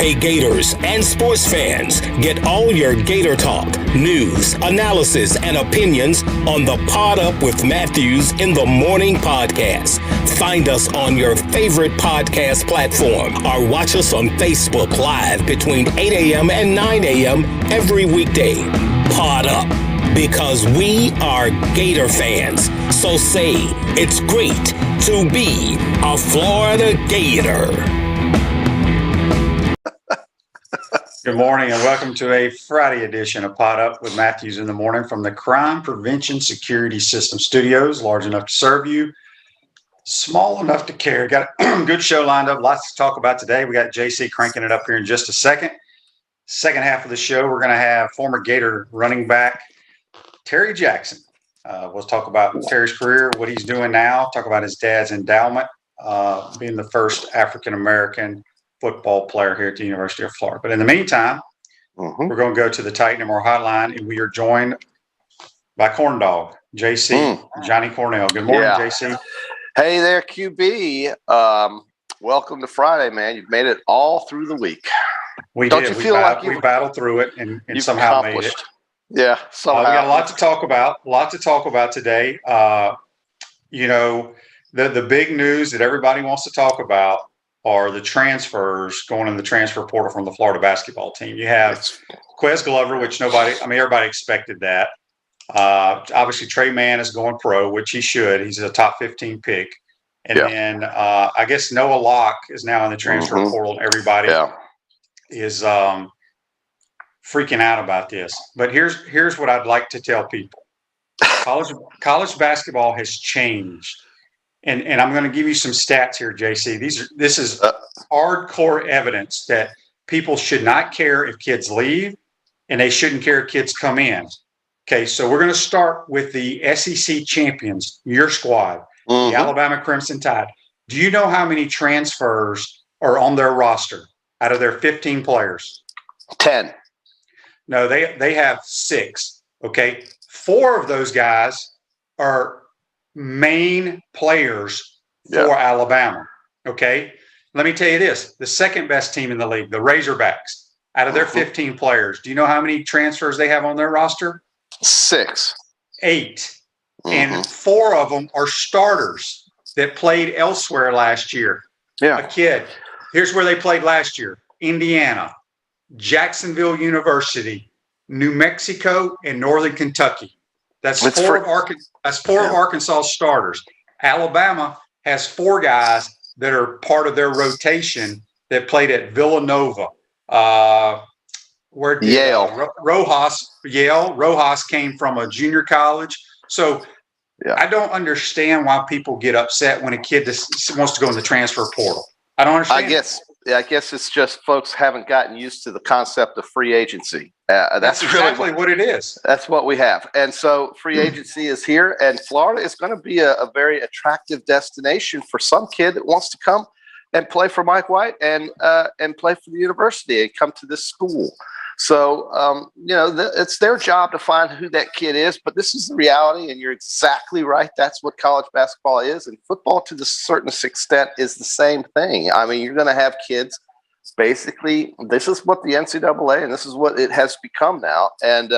Hey Gators and sports fans, get all your Gator talk, news, analysis, and opinions on the Pod Up with Matthews in the Morning podcast. Find us on your favorite podcast platform or watch us on Facebook Live between 8 a.m. and 9 a.m. every weekday. Pod Up, because we are Gator fans. So say it's great to be a Florida Gator. Good morning and welcome to a Friday edition of Pod Up with Matthews in the Morning from the Crime Prevention Security System Studios, large enough to serve you, small enough to care. Got a good show lined up, lots to talk about today. We got JC cranking it up here in just a second. Second half of the show, we're going to have former Gator running back Terry Jackson. We'll talk about Terry's career, what he's doing now, talk about his dad's endowment, being the first African-American football player here at the University of Florida. But in the meantime, we're going to go to the Titan MR hotline, and we are joined by Corn Dog, JC, Johnny Cornell. Good morning, JC. Hey there, QB. Welcome to Friday, man. You've made it all through the week. We battled through it and somehow made it. Yeah, somehow. We got a lot to talk about, today. The big news that everybody wants to talk about are the transfers going in the transfer portal from the Florida basketball team. You have Quez Glover, which everybody expected that. Obviously, Trey Mann is going pro, which he should. He's a top 15 pick. And then I guess Noah Locke is now in the transfer portal, and everybody is freaking out about this. But here's what I'd like to tell people. College basketball has changed. And I'm going to give you some stats here, JC. This is hardcore evidence that people should not care if kids leave, and they shouldn't care if kids come in. Okay, so we're going to start with the SEC champions, your squad, the Alabama Crimson Tide. Do you know how many transfers are on their roster out of their 15 players? 10. No, they have 6. Okay, 4 of those guys are main players for Alabama. Okay, let me tell you this: the second best team in the league, the Razorbacks, out of their 15 players, do you know how many transfers they have on their roster? 6. 8. And 4 of them are starters that played elsewhere last year. A kid. Here's where they played last year: Indiana, Jacksonville University, New Mexico, and Northern Kentucky. That's four of Arkansas starters. Alabama has 4 guys that are part of their rotation that played at Villanova. Yale. Rojas came from a junior college. So I don't understand why people get upset when a kid wants to go in the transfer portal. I don't understand. I guess it's just folks haven't gotten used to the concept of free agency. That's exactly what it is. That's what we have. And so free agency is here, and Florida is going to be a very attractive destination for some kid that wants to come and play for Mike White and play for the university and come to this school. So, it's their job to find who that kid is, but this is the reality, and you're exactly right. That's what college basketball is, and football to a certain extent is the same thing. I mean, you're going to have kids, basically, this is what the NCAA, and this is what it has become now, and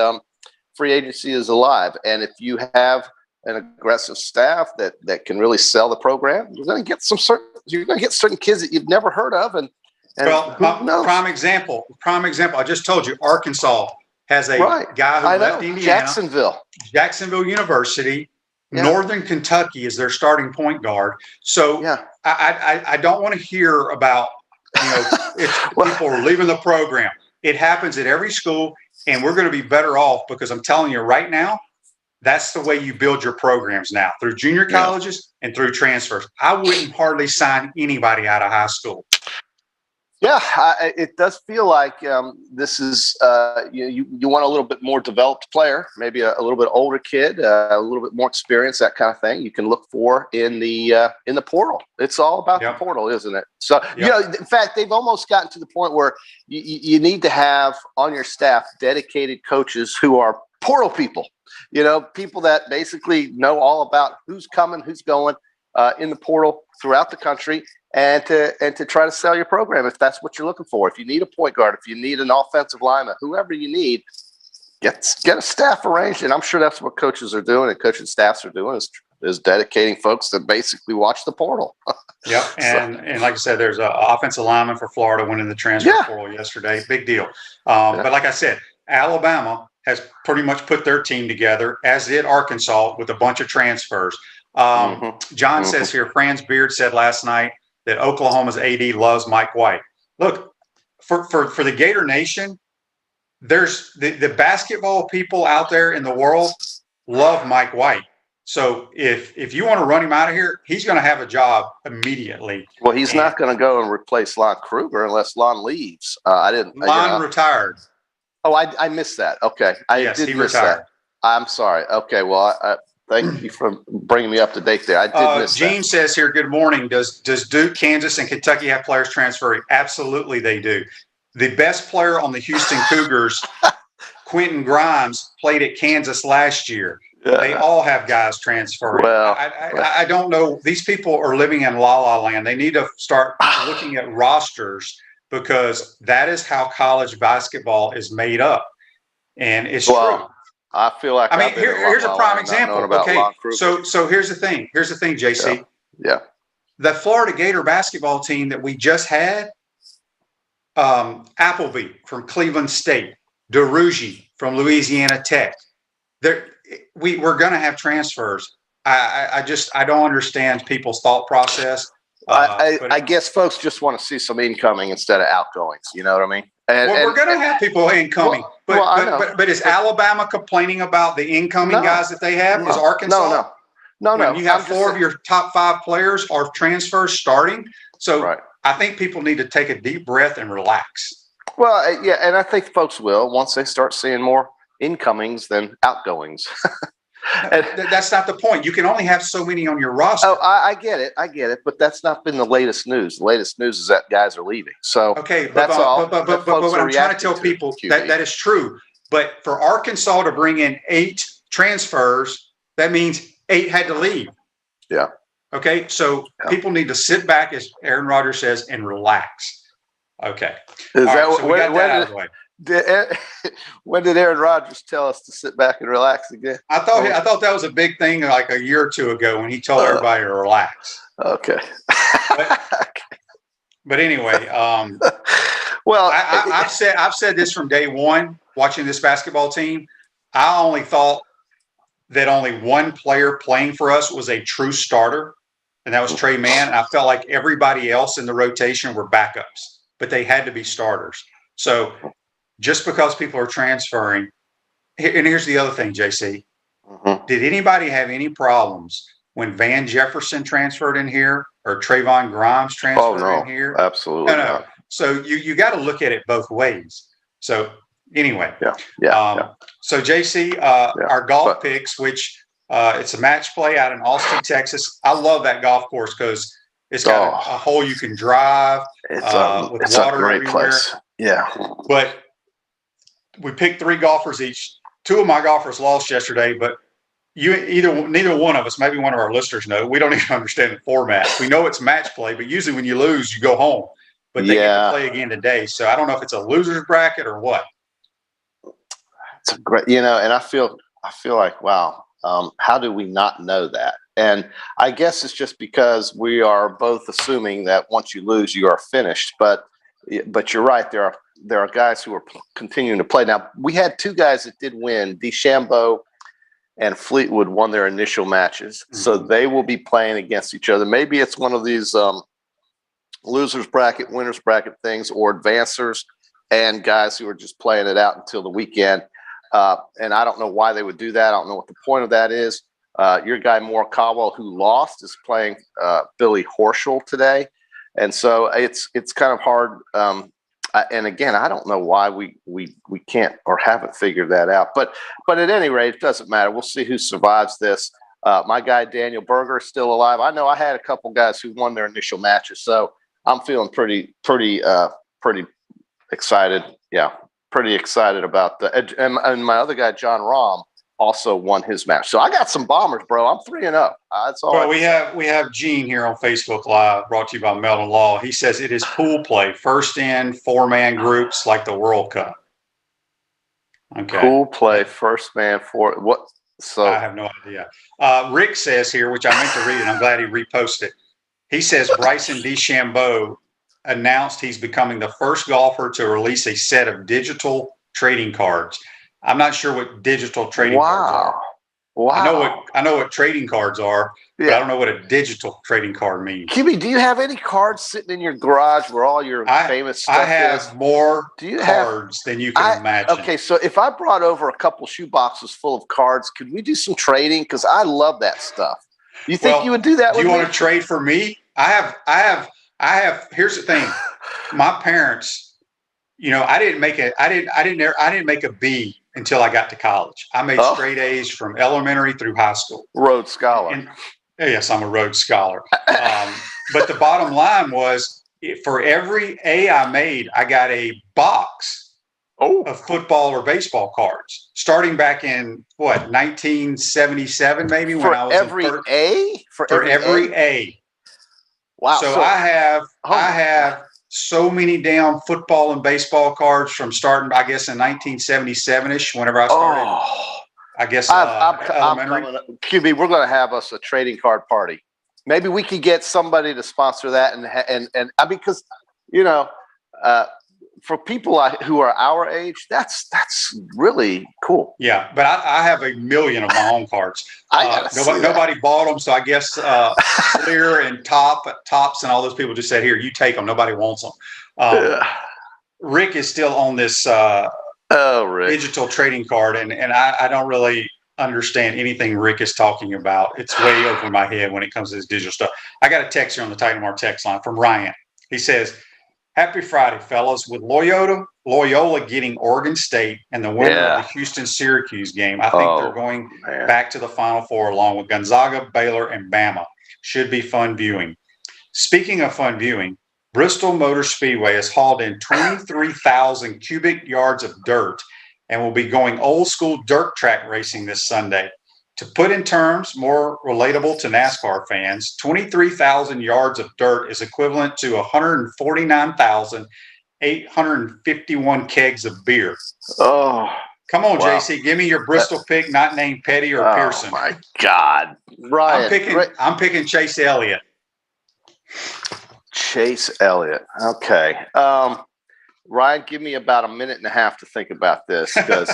free agency is alive. And if you have an aggressive staff that can really sell the program, you're going to get certain kids that you've never heard of, and prime example. I just told you, Arkansas has a guy who left Indiana. Jacksonville University. Northern Kentucky is their starting point guard. So I don't want to hear about if people are leaving the program. It happens at every school, and we're going to be better off because I'm telling you right now, that's the way you build your programs now, through junior colleges and through transfers. I wouldn't hardly sign anybody out of high school. Yeah, it does feel like this is you want a little bit more developed player, maybe a little bit older kid, a little bit more experience, that kind of thing. You can look for in the portal. It's all about the portal, isn't it? So in fact, they've almost gotten to the point where you need to have on your staff dedicated coaches who are portal people. People that basically know all about who's coming, who's going in the portal throughout the country. and to try to sell your program if that's what you're looking for. If you need a point guard, if you need an offensive lineman, whoever you need, get a staff arranged. And I'm sure that's what coaches are doing and coaching staffs are doing is dedicating folks to basically watch the portal. Yep. And like I said, there's an offensive lineman for Florida went in the transfer portal yesterday. Big deal. But like I said, Alabama has pretty much put their team together, as did Arkansas, with a bunch of transfers. John says here, Franz Beard said last night that Oklahoma's AD loves Mike White. Look, for the Gator Nation, there's the basketball people out there in the world love Mike White. So if you want to run him out of here, he's going to have a job immediately. Well, he's not going to go and replace Lon Kruger unless Lon leaves. Lon retired. Oh, I missed that. Okay. Yes, he retired. That. I'm sorry. Okay. Well, thank you for bringing me up to date there. I did miss that. Gene says here, good morning. Does Duke, Kansas, and Kentucky have players transferring? Absolutely, they do. The best player on the Houston Cougars, Quentin Grimes, played at Kansas last year. They all have guys transferring. Well, I don't know. These people are living in la-la land. They need to start looking at rosters because that is how college basketball is made up. And it's true. I feel like here's a prime example. Okay, so here's the thing. Here's the thing, JC. Yeah. The Florida Gator basketball team that we just had, Appleby from Cleveland State, DeRougie from Louisiana Tech. We're going to have transfers. I don't understand people's thought process. I guess folks just want to see some incoming instead of outgoings. You know what I mean? We're going to have people incoming. But is Alabama complaining about the incoming guys that they have? Is Arkansas? No. You have four of your top 5 players are transfers starting. So I think people need to take a deep breath and relax. Well, yeah, and I think folks will once they start seeing more incomings than outgoings. That's not the point. You can only have so many on your roster. Oh, I get it, but that's not been the latest news. The latest news is that guys are leaving. So that's all. But what I'm trying to tell people that is true. But for Arkansas to bring in 8 transfers, that means 8 had to leave. Yeah. Okay, so people need to sit back, as Aaron Rodgers says, and relax. Okay. Is that so we got that out of the way. When did Aaron Rodgers tell us to sit back and relax again? I thought that was a big thing like a year or two ago when he told everybody to relax. Okay. But anyway, well, I've said this from day one watching this basketball team. I only thought that only one player playing for us was a true starter, and that was Trey Mann. And I felt like everybody else in the rotation were backups, but they had to be starters. So just because people are transferring, and here's the other thing, JC. Did anybody have any problems when Van Jefferson transferred in here or Trayvon Grimes transferred in here? Absolutely not. So you got to look at it both ways. So anyway, So JC, our golf picks, which it's a match play out in Austin, Texas. I love that golf course because it's got a hole you can drive with water a great everywhere. Place. Yeah, but we picked 3 golfers each. 2 of my golfers lost yesterday, but neither one of us, maybe one of our listeners know, we don't even understand the format. We know it's match play, but usually when you lose, you go home. But they get to play again today. So I don't know if it's a loser's bracket or what. It's a great, and I feel like, wow, how do we not know that? And I guess it's just because we are both assuming that once you lose, you are finished. But you're right. There are guys who are continuing to play. Now, we had 2 guys that did win. DeChambeau and Fleetwood won their initial matches. So they will be playing against each other. Maybe it's one of these losers bracket, winners bracket things, or advancers and guys who are just playing it out until the weekend. And I don't know why they would do that. I don't know what the point of that is. Your guy, Morikawa, who lost, is playing Billy Horschel today. And so it's kind of hard. And again, I don't know why we can't or haven't figured that out. But at any rate, it doesn't matter. We'll see who survives this. My guy, Daniel Berger, is still alive. I know I had a couple guys who won their initial matches. So I'm feeling pretty excited. Yeah, pretty excited about and my other guy, John Rahm, also won his match. So I got some Bombers, bro. I'm 3-0. That's all. Well, we have Gene here on Facebook Live, brought to you by Melton Law. He says it is pool play, first in, 4-man groups like the World Cup. Okay. Pool play, first man for what? So I have no idea. Rick says here, which I meant to read, and I'm glad he reposted it. He says Bryson DeChambeau announced he's becoming the first golfer to release a set of digital trading cards. I'm not sure what digital trading cards are. Wow. I know what trading cards are, but I don't know what a digital trading card means. QB, do you have any cards sitting in your garage where all your famous stuff is? I have more cards than you can imagine. Okay, so if I brought over a couple shoe boxes full of cards, could we do some trading? Because I love that stuff. You think you would do that with me? Do you want to trade for me? I have. Here's the thing. My parents, I didn't make a B until I got to college. I made straight A's from elementary through high school. Road scholar. And, yes, I'm a Rhodes Scholar. But the bottom line was, for every A I made, I got a box of football or baseball cards, starting back in 1977, maybe, when I was every A. For every A. Wow. So I have so many down football and baseball cards from starting, I guess, in 1977-ish, whenever I started. I guess elementary. QB, we're going to have us a trading card party. Maybe we could get somebody to sponsor that, and I mean, because for people who are our age, that's really cool. Yeah, but I have a million of my own cards. Nobody bought them, so I guess Clear and Tops and all those people just said, "Here, you take them." Nobody wants them. Rick is still on this digital trading card, and I don't really understand anything Rick is talking about. It's way over my head when it comes to this digital stuff. I got a text here on the Titan Mar text line from Ryan. He says, "Happy Friday, fellas. With Loyola getting Oregon State and the winner of the Houston-Syracuse game, I think they're going back to the Final Four along with Gonzaga, Baylor, and Bama. Should be fun viewing." Speaking of fun viewing, Bristol Motor Speedway has hauled in 23,000 cubic yards of dirt and will be going old school dirt track racing this Sunday. To put in terms more relatable to NASCAR fans, 23,000 yards of dirt is equivalent to 149,851 kegs of beer. Oh, come on, JC, give me your Bristol pick, not named Petty or Pearson. Oh my God, Ryan! I'm picking Chase Elliott. Chase Elliott. Okay. Ryan, give me about a minute and a half to think about this, because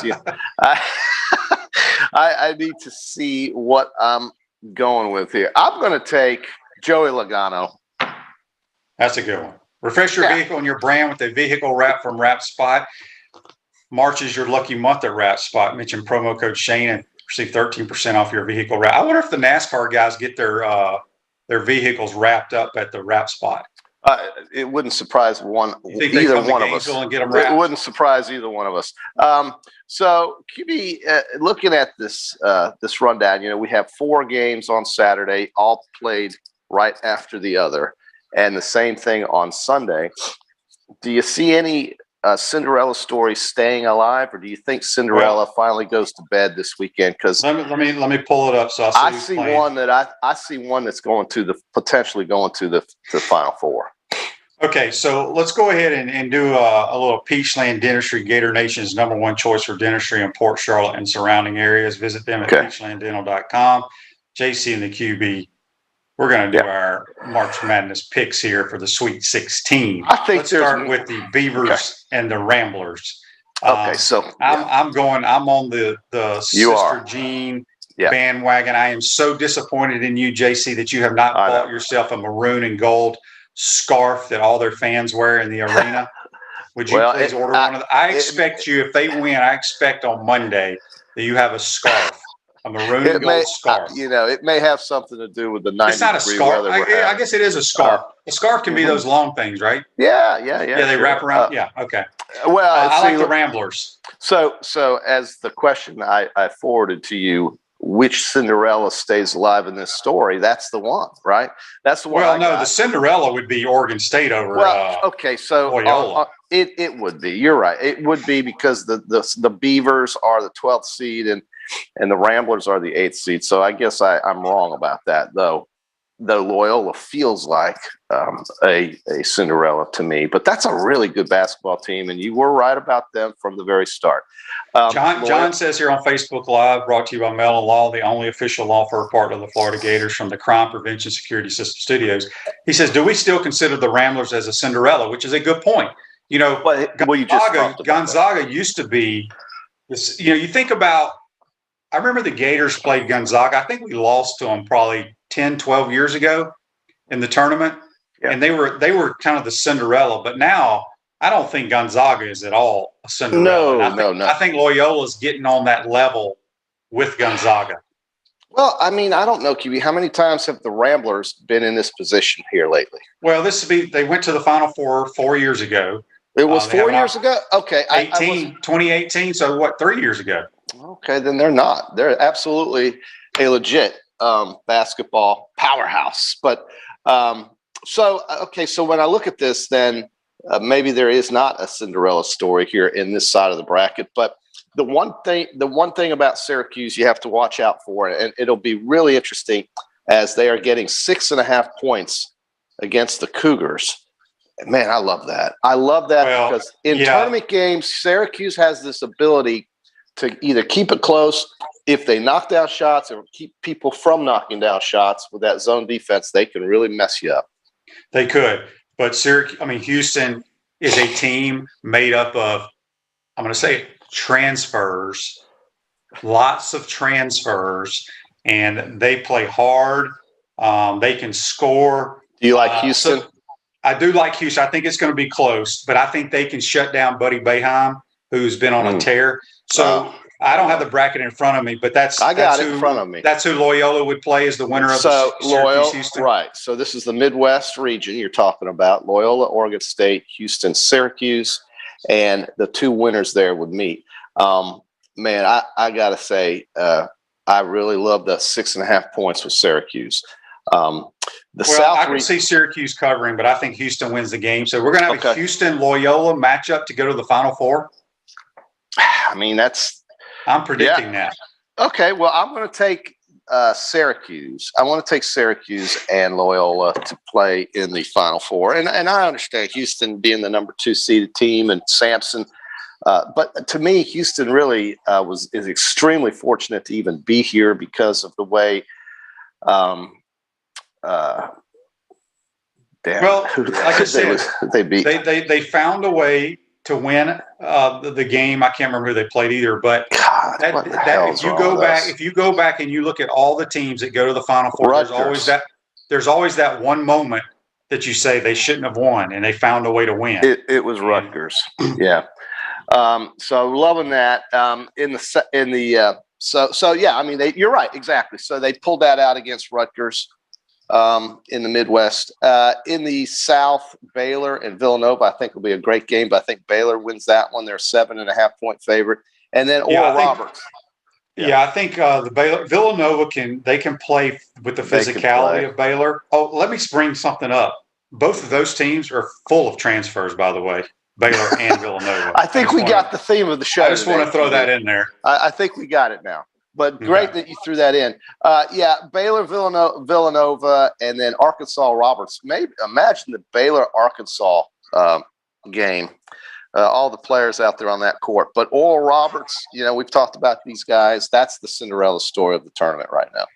I need to see what I'm going with here. I'm going to take Joey Logano. That's a good one. Refresh your vehicle and your brand with a vehicle wrap from Wrap Spot. March is your lucky month at Wrap Spot. Mention promo code Shane and receive 13% off your vehicle wrap. I wonder if the NASCAR guys get their vehicles wrapped up at the Wrap Spot. It wouldn't surprise either one of us. It wouldn't surprise either one of us. So QB, looking at this rundown, we have 4 games on Saturday, all played right after the other, and the same thing on Sunday. Do you see any Cinderella story staying alive, or do you think Cinderella finally goes to bed this weekend? Because let me pull it up. So I see one that's potentially going to the Final Four. Okay, so let's go ahead and do a little Peachland Dentistry, Gator Nation's #1 choice for dentistry in Port Charlotte and surrounding areas. Visit them at peachlanddental.com. JC and the QB, we're going to do our March Madness picks here for the Sweet 16. Let's start with the Beavers and the Ramblers. Okay, so I'm on the Sister Jean bandwagon. I am so disappointed in you, JC, that you have not bought yourself a maroon and gold scarf that all their fans wear in the arena. Would you please order one of them? I expect you, if they win, I expect on Monday that you have a scarf, a maroon and gold scarf. It may have something to do with the 90 It's not a scarf. I guess it is a scarf. A scarf can be those long things, right? Yeah, they wrap around. Okay. Well, I like the Ramblers. So as the question I forwarded to you, which Cinderella stays alive in this story? That's the one, right? That's the one. Well, the Cinderella would be Oregon State over. So Loyola. It would be. You're right. It would be because the Beavers are the 12th seed, and the Ramblers are the 8th seed. So I guess I'm wrong about that, though Loyola feels like a Cinderella to me. But that's a really good basketball team, and you were right about them from the very start. John says here on Facebook Live, brought to you by Mellon Law, the only official law firm partner of the Florida Gators from the Crime Prevention Security System Studios. He says, do we still consider the Ramblers as a Cinderella? Which is a good point. You know, Gonzaga used to be this, you know, you think about, I remember the Gators played Gonzaga. I think we lost to them probably 10, 12 years ago in the tournament. Yeah. And they were kind of the Cinderella, but now I don't think Gonzaga is at all a Cinderella. No. I think Loyola's getting on that level with Gonzaga. Well, I mean, I don't know, QB. How many times have the Ramblers been in this position here lately? Well, they went to the Final Four 4 years ago. It was 4 years ago? Okay. 2018. So what, 3 years ago? Okay, then they're not. They're absolutely a legit basketball powerhouse. But so when I look at this, then maybe there is not a Cinderella story here in this side of the bracket. But the one thing about Syracuse you have to watch out for, and it'll be really interesting as they are getting 6.5 points against the Cougars. Man, I love that. Because in tournament games, Syracuse has this ability to either keep it close. If they knock down shots or keep people from knocking down shots with that zone defense, they can really mess you up. They could. But Houston is a team made up of, I'm going to say, transfers, lots of transfers, and they play hard. They can score. Do you like Houston? I do like Houston. I think it's going to be close, but I think they can shut down Buddy Boeheim, who's been on a tear. So I don't have the bracket in front of me, but that's in front of me. That's who Loyola would play as the winner of the Syracuse Houston. Right. So this is the Midwest region you're talking about: Loyola, Oregon State, Houston, Syracuse, and the two winners there would meet. Man, I gotta say, I really love the 6.5 points with Syracuse. I can see Syracuse covering, but I think Houston wins the game. So we're going to have a Houston-Loyola matchup to go to the Final Four. I mean, I'm predicting that. Okay, well, I'm going to take Syracuse. I want to take Syracuse and Loyola to play in the Final Four. And I understand Houston being the number 2 seeded team and Sampson. But to me, Houston really is extremely fortunate to even be here because of the way like I said, they found a way to win the game. I can't remember who they played either, but if you go back and you look at all the teams that go to the Final Four, there's always that one moment that you say they shouldn't have won, and they found a way to win. It was Rutgers, yeah. So loving that. You're right, exactly. So they pulled that out against Rutgers. In the Midwest. In the South, Baylor and Villanova, I think will be a great game, but I think Baylor wins that one. They're 7.5 point favorite. And then Oral Roberts. I think the Villanova can play with the physicality of Baylor. Oh, let me bring something up. Both of those teams are full of transfers, by the way. Baylor and Villanova. I think we got the theme of the show. I just want to throw that in there. I think we got it now. But great that you threw that in. Baylor, Villanova, and then Arkansas, Roberts. Maybe imagine the Baylor-Arkansas game. All the players out there on that court. But Oral Roberts, we've talked about these guys. That's the Cinderella story of the tournament right now.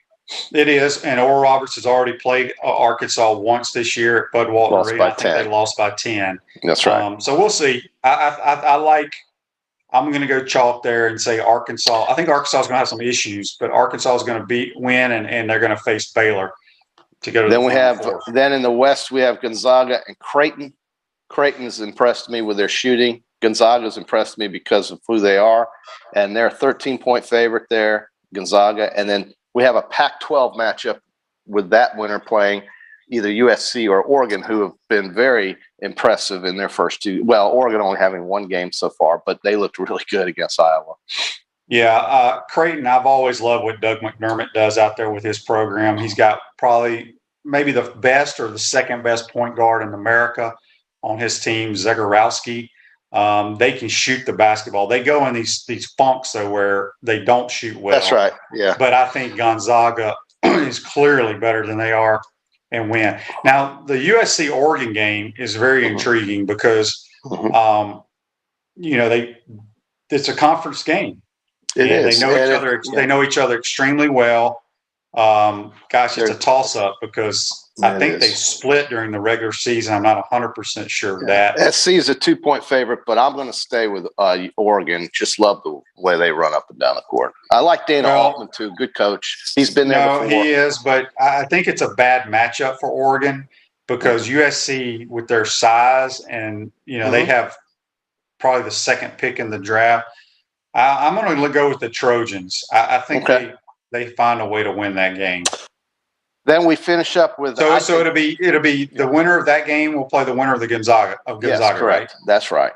It is, and Oral Roberts has already played Arkansas once this year at Bud Walton Reed. I think they lost by 10. That's right. So we'll see. I'm going to go chalk there and say Arkansas. I think Arkansas is going to have some issues, but Arkansas is going to win, and they're going to face Baylor to go to the Final Four. Then in the West, we have Gonzaga and Creighton. Creighton's impressed me with their shooting. Gonzaga's impressed me because of who they are, and they're a 13-point favorite there, Gonzaga. And then we have a Pac-12 matchup with that winner playing either USC or Oregon, who have been very impressive in their first two. Well, Oregon only having one game so far, but they looked really good against Iowa. Yeah, Creighton, I've always loved what Doug McDermott does out there with his program. He's got probably maybe the best or the second best point guard in America on his team, Zagorowski. They can shoot the basketball. They go in these funks though where they don't shoot well. That's right. Yeah. But I think Gonzaga is clearly better than they are and win. Now the USC Oregon game is very intriguing because it's a conference game. It is. They know each other. They know each other extremely well. It's a toss-up because I think they split during the regular season. I'm not 100% sure of that. SC is a 2-point favorite, but I'm going to stay with Oregon. Just love the way they run up and down the court. I like Dana Altman too. Good coach. He's been there before. He is, but I think it's a bad matchup for Oregon because USC with their size and they have probably the second pick in the draft. I'm going to go with the Trojans. I think they find a way to win that game. Then we finish up with so it'll be the winner of that game will play the winner of the Gonzaga yes, right? That's right.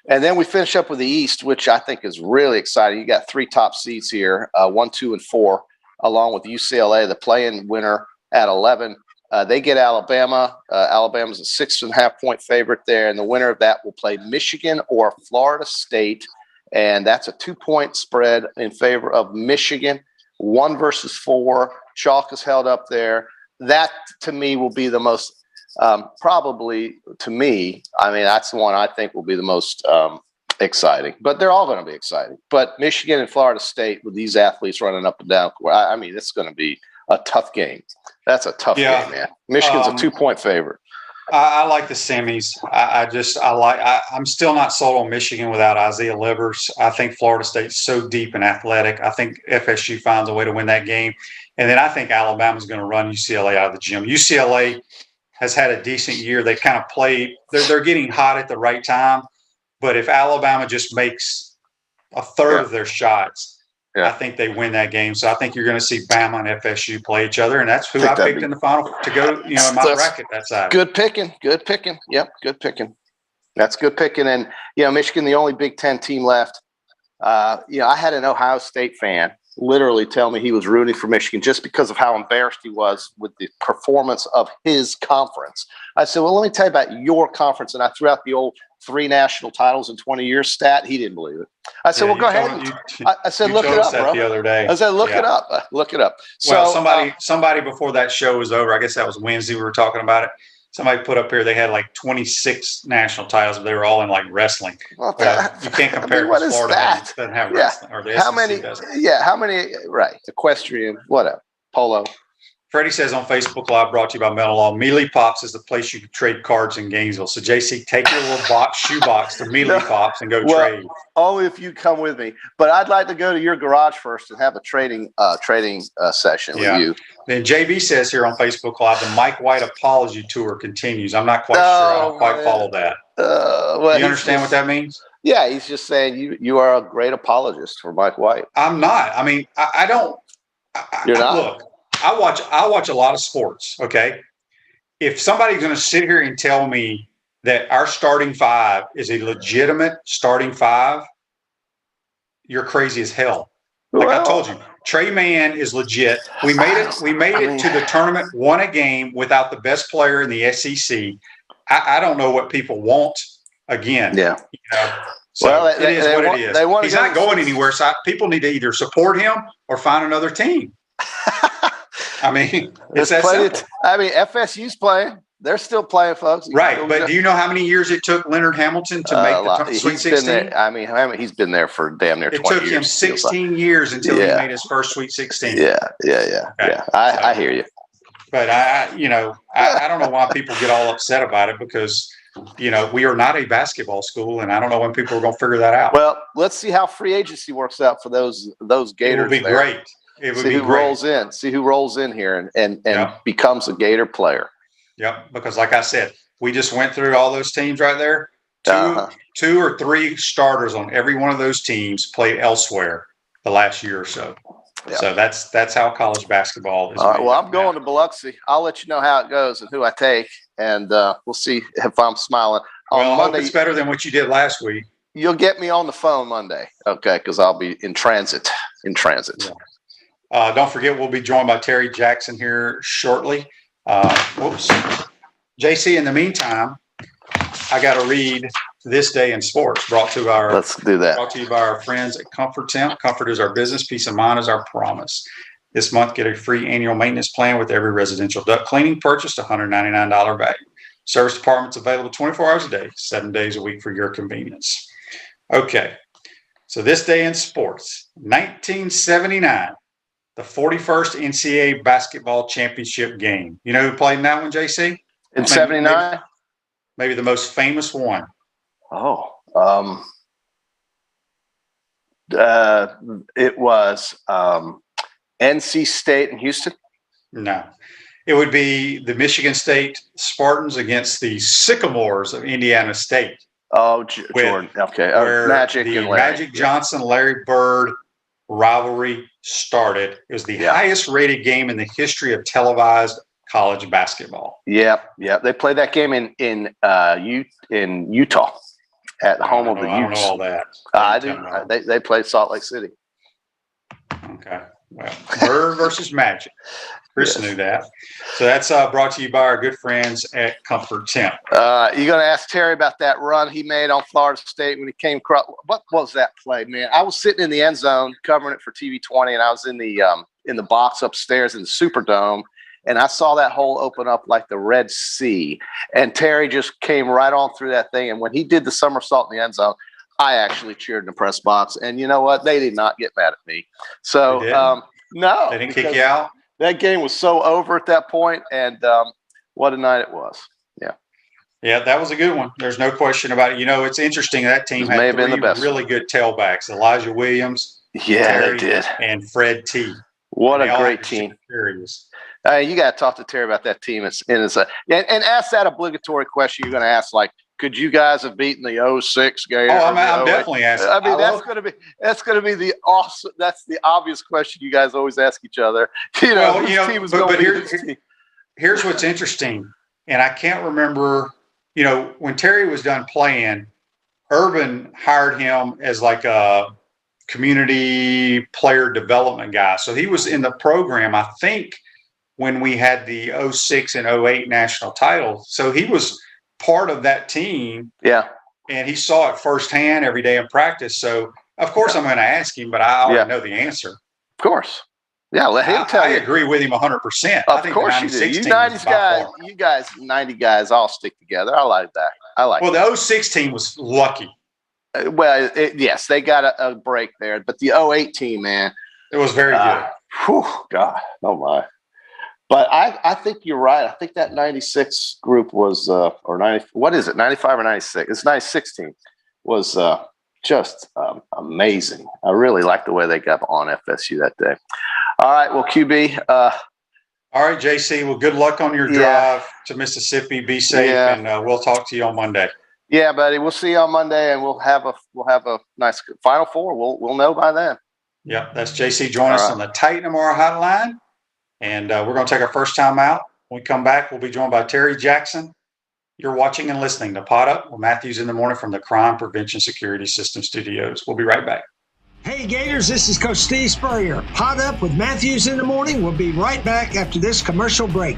And then we finish up with the East, which I think is really exciting. You got 3 top seeds here, 1, 2, and 4, along with UCLA, the play-in winner at 11. They get Alabama. Alabama's a 6.5-point favorite there, and the winner of that will play Michigan or Florida State, and that's a 2-point spread in favor of Michigan. 1 versus 4. Chalk is held up there. That to me will be the most probably to me. I mean, that's the one I think will be the most exciting. But they're all going to be exciting. But Michigan and Florida State with these athletes running up and down, I mean, it's going to be a tough game. That's a tough game, man. Michigan's a 2-point favorite. I like the semis. I'm still not sold on Michigan without Isaiah Livers. I think Florida State's so deep and athletic. I think FSU finds a way to win that game. And then I think Alabama's going to run UCLA out of the gym. UCLA has had a decent year. They kind of played – they're getting hot at the right time. But if Alabama just makes a third of their shots, I think they win that game. So I think you're going to see Bama and FSU play each other, and that's who I picked in the final to go, in my bracket that side. Good picking. Yep, good picking. That's good picking. And, Michigan, the only Big Ten team left. I had an Ohio State fan literally tell me he was rooting for Michigan just because of how embarrassed he was with the performance of his conference. I said, well, let me tell you about your conference. And I threw out the old 3 national titles in 20 years stat. He didn't believe it. I said, well, go ahead. I said, look it up, bro. The other day. I said, look it up. Look it up. Well, somebody before that show was over, I guess that was Wednesday we were talking about it. Somebody put up here they had like 26 national titles, but they were all in like wrestling. Well, you can't compare what with Florida that doesn't have wrestling. Or the how SEC many? doesn't. How many? Right, equestrian, whatever, polo. Freddie says on Facebook Live, brought to you by Metal Law, Mealy Pops is the place you can trade cards in Gainesville. So, JC, take your little shoebox to Mealy Pops and go trade. Only if you come with me. But I'd like to go to your garage first and have a trading session with you. Then JB says here on Facebook Live, the Mike White apology tour continues. I'm not quite sure. I don't quite follow that. Do you understand what that means? Yeah, he's just saying you are a great apologist for Mike White. I'm not. I mean, I don't. You're not? Look. I watch a lot of sports, okay? If somebody's going to sit here and tell me that our starting 5 is a legitimate starting 5, you're crazy as hell. Like I told you, Trey Mann is legit. We made it to the tournament, won a game without the best player in the SEC. I don't know what people want again. Yeah. So it is what it is. He's not going anywhere, so people need to either support him or find another team. I mean, it's that simple. FSU's playing. They're still playing, folks. Right, but do you know how many years it took Leonard Hamilton to make the Sweet 16? He's been there for damn near 20 years. It took him 16 years until he made his first Sweet 16. Yeah. I hear you. But I don't know why people get all upset about it because we are not a basketball school, and I don't know when people are going to figure that out. Well, let's see how free agency works out for those Gators. It would be great. It would be great. See who rolls in here and becomes a Gator player. Yep, because like I said, we just went through all those teams right there. Two or 3 starters on every one of those teams played elsewhere the last year or so. Yep. So that's how college basketball is. All right, well, I'm going to Biloxi. I'll let you know how it goes and who I take, and we'll see if I'm smiling. Well, I hope it's better than what you did last week. You'll get me on the phone Monday, okay, because I'll be in transit. Yeah. Don't forget, we'll be joined by Terry Jackson here shortly. JC, in the meantime, I got to read This Day in Sports, Let's do that. Brought to you by our friends at Comfort Temp. Comfort is our business. Peace of mind is our promise. This month, get a free annual maintenance plan with every residential duct cleaning purchased, $199 value. Service departments available 24 hours a day, 7 days a week for your convenience. Okay, so this day in sports, 1979, the 41st NCAA basketball championship game. You know who played in that one, JC? In 79? Maybe the most famous one. Oh, it was NC State and Houston. No, it would be the Michigan State Spartans against the Sycamores of Indiana State. Oh, Jordan. Okay. Magic the and Larry. Magic Johnson, Larry Bird rivalry started. It was the highest rated game in the history of televised college basketball. Yep. They played that game in Utah at home of the Utes. I don't know all that. I do. They played Salt Lake City. Okay. Well, Bird versus Magic. Chris knew that. So that's brought to you by our good friends at Comfort Temp. You're going to ask Terry about that run he made on Florida State when he came across. What was that play, man? I was sitting in the end zone covering it for TV 20, and I was in the box upstairs in the Superdome, and I saw that hole open up like the Red Sea. And Terry just came right on through that thing. And when he did the somersault in the end zone, I actually cheered in the press box. And you know what? They did not get mad at me. So, no. They didn't kick you out? That game was so over at that point, and what a night it was. Yeah, that was a good one. There's no question about it. You know, it's interesting. That team had three really good tailbacks. Elijah Williams, Terry, they did, and Fred T. What a great team. You got to talk to Terry about that team. And ask that obligatory question you're going to ask, like, could you guys have beaten the 06 game? Oh, I'm definitely asking. I mean, that's going to be the awesome. That's the obvious question you guys always ask each other. Team is going to be here's what's interesting, and I can't remember. You know, when Terry was done playing, Urban hired him as like a community player development guy. So he was in the program, I think, when we had the 06 and 08 national title. So he was part of that team. Yeah. And he saw it firsthand every day in practice. So, of course, I'm going to ask him, but I already know the answer. Of course. Yeah, let him tell you. I agree with him 100%. Of course you do. You 90s guys, 90 guys all stick together. I like that. The 06 team was lucky. Yes, they got a break there. But the 08 team, man. It was very good. Whew, God, oh my. But I think you're right. I think that 96 group was, or 90, what is it, 95 or 96? It's 96 team was just amazing. I really liked the way they got on FSU that day. All right, well, QB. All right, JC. Well, good luck on your drive to Mississippi. Be safe, and we'll talk to you on Monday. Yeah, buddy. We'll see you on Monday, and we'll have a nice Final Four. We'll know by then. Yep, that's JC. Join us on the Titan MR hotline, and we're going to take our first time out. When we come back, we'll be joined by Terry Jackson. You're watching and listening to Pot Up with Matthews in the Morning from the Crime Prevention Security System Studios. We'll be right back. Hey Gators, this is Coach Steve Spurrier. Pot Up with Matthews in the Morning. We'll be right back after this commercial break.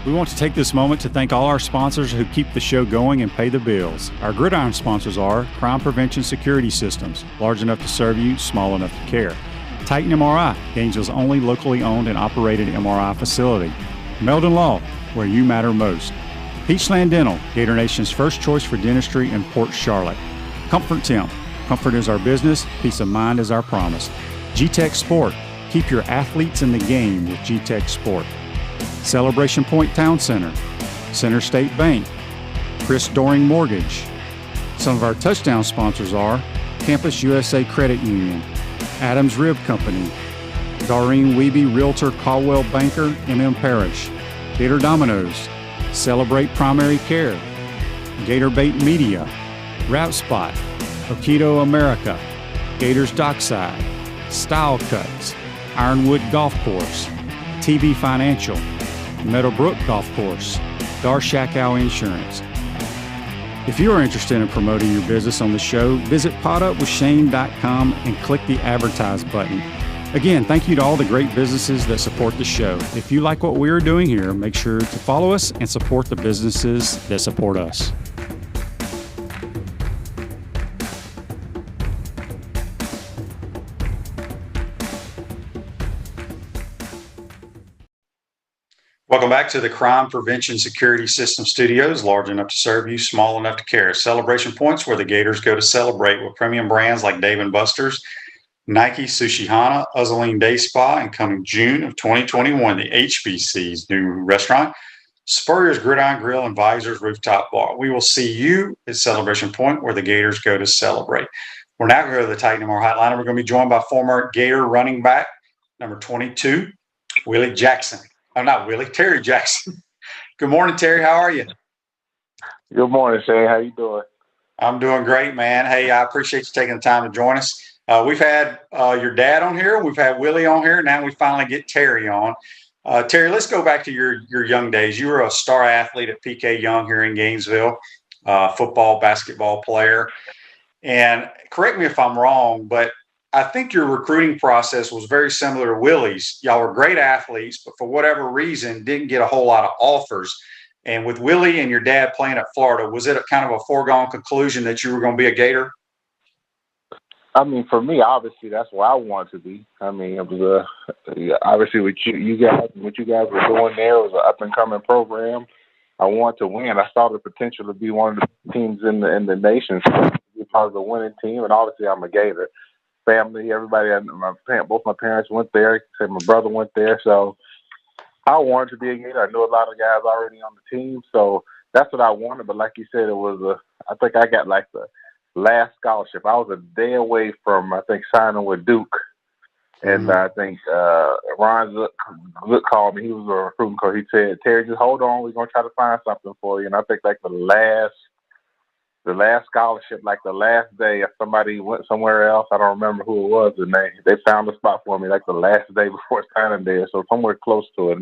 We want to take this moment to thank all our sponsors who keep the show going and pay the bills. Our gridiron sponsors are Crime Prevention Security Systems, large enough to serve you, small enough to care. Titan MRI, Gainesville's only locally owned and operated MRI facility. Meldon Law, where you matter most. Peachland Dental, Gator Nation's first choice for dentistry in Port Charlotte. Comfort Temp, comfort is our business, peace of mind is our promise. G-Tech Sport, keep your athletes in the game with G-Tech Sport. Celebration Point Town Center, Center State Bank, Chris Doring Mortgage. Some of our touchdown sponsors are Campus USA Credit Union, Adams Rib Company, Doreen Wiebe Realtor Caldwell Banker, MM Parish, Gator Dominoes, Celebrate Primary Care, Gator Bait Media, Wrap Spot, Okido America, Gators Dockside, Style Cuts, Ironwood Golf Course, TV Financial, Meadowbrook Golf Course, Darshackow Insurance. If you are interested in promoting your business on the show, visit potupwithshane.com and click the Advertise button. Again, thank you to all the great businesses that support the show. If you like what we are doing here, make sure to follow us and support the businesses that support us. back to the Crime Prevention Security System Studios, large enough to serve you, small enough to care. Celebration points where the Gators go to celebrate with premium brands like Dave & Buster's, Nike, Sushihana, Uzzaline Day Spa, and coming June of 2021, the HBC's new restaurant, Spurrier's Gridiron Grill and Visor's Rooftop Bar. We will see you at Celebration Point where the Gators go to celebrate. We're now going to go to the Titan MR Hotline. We're going to be joined by former Gator running back, number 22, Willie Jackson. Oh, not Willie, Terry Jackson. Good morning, Terry. How are you? Good morning, Shane. How you doing? I'm doing great, man. Hey, I appreciate you taking the time to join us. We've had your dad on here. We've had Willie on here. Now we finally get Terry on. Terry, let's go back to your young days. You were a star athlete at PK Young here in Gainesville, football, basketball player. And correct me if I'm wrong, but I think your recruiting process was very similar to Willie's. Y'all were great athletes, but for whatever reason, didn't get a whole lot of offers. And with Willie and your dad playing at Florida, was it a kind of a foregone conclusion that you were going to be a Gator? I mean, for me, obviously, that's what I wanted to be. I mean, it was obviously what you guys were doing there was an up and coming program. I wanted to win. I saw the potential to be one of the teams in the nation, so be part of the winning team. And obviously, I'm a Gator. Family, everybody, both my parents went there. My brother went there, so I wanted to be a Gator. I knew a lot of guys already on the team, so that's what I wanted. But like you said, it was I think I got like the last scholarship. I was a day away from, I think, signing with Duke. And I think Ron Zook called me. He was a recruiting coach. He said, Terry, just hold on. We're going to try to find something for you. And I think like the last scholarship, like the last day, if somebody went somewhere else, I don't remember who it was, and they found a spot for me like the last day before signing day. So somewhere close to it.